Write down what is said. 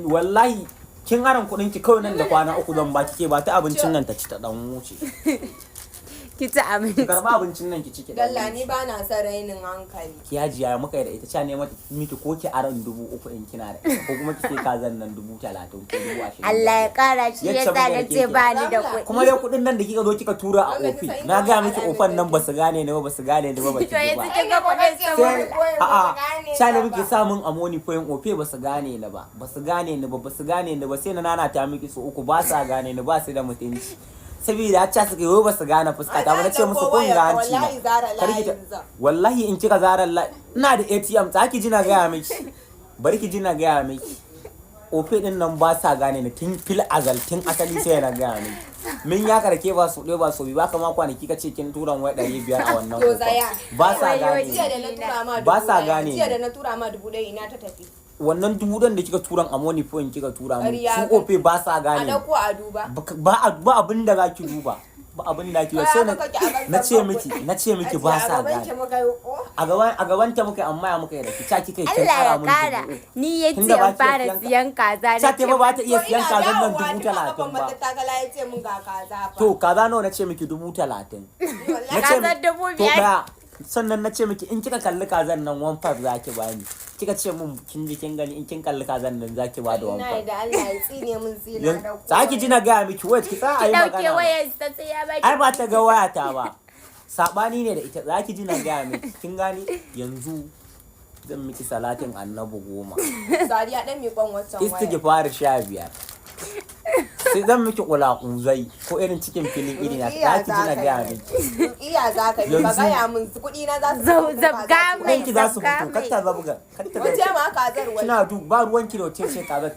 wallahi kin aran kuɗin ki kawai nan da kwana 3 zan baki ke ba ta abincin nan ta ci ta dan wuce. Ki ci abinci. Ki karba abincin nan ki ci ki dan. Dalla ni ba na son rainin hankali. Ki hajiya muka yi da ita ca ne miki ko ki aran 3,000 in kina da ko kuma ki sai kazan nan 30,000 ko 20,000. Allah ya kara shi yasa na ce ba ni da kuɗi. Kuma dai kuɗin nan da kika zo kika tura a ofi na ga miki ofan nan ba su gane ne ba su gane ne ba ba ki To yanzu ba. kin ga kuɗin saboda. A'a ca ne muke samun amoni foyin ofe ba su gane ni ba ba su gane ni ba sai na nana ta miki su uku ba sa gane ni ba su da mutunci. Saboda ca suka yi ba su gane fuskata ba na ce musu kun ga hanci na. Wallahi in kika zara ina da ATM ta ki ji na gaya miki. Bari ki ji na gaya miki. Ofe din nan ba sa gane ni tun fil azal tun asali sai na gaya miki. Min ya karke ba su ɗaya ba su bi ba kama kwanaki ka ce kin turan wai 500 a wannan ba sa gane ba sa gane jiya da na tura ma 1,000 ina ta tafi wannan 1,000 da kika turan amoni point kika tura mu su ofe ba sa gane a dauko a duba ba abin da zaki duba ba abin da zaki sai na ce miki ba sa gane a gaban ta muka amma ya muka yi da ki ta kika kin Allah ya kara mun kara. Ni yace an fara siyan kaza ta ce ba ta iya siyan kazan nan 30,000 ba to kaza nawa na ce miki 30,000 Kazan 5,000. sannan na ce miki in kika kalli kazan nan 1,500 zaki bani kika ce mun kin ji kin gani in kin kalli kazan nan zaki ba da 1,500 ina da Allah ya tsine mun zina da ku zaki ji na ga miki wai ki sa ayi magana Dauke wayar ta sai ya baki. ai ba ta ga wayata ba sabani ne da ita zaki ji na ga miki kin gani yanzu zan miki salatin annabi 10 Sariya dan mi kwan wancan waya istighfar 15 sai zan miki kulakuzai ko irin cikin filin iri na zaki ji na ga miki iya zaka bi ba gaya mun kudi na za su Zabga mai. ki za su fito katta zabga wace ma kazar wai kina du ba ruwanki da wace ce kaza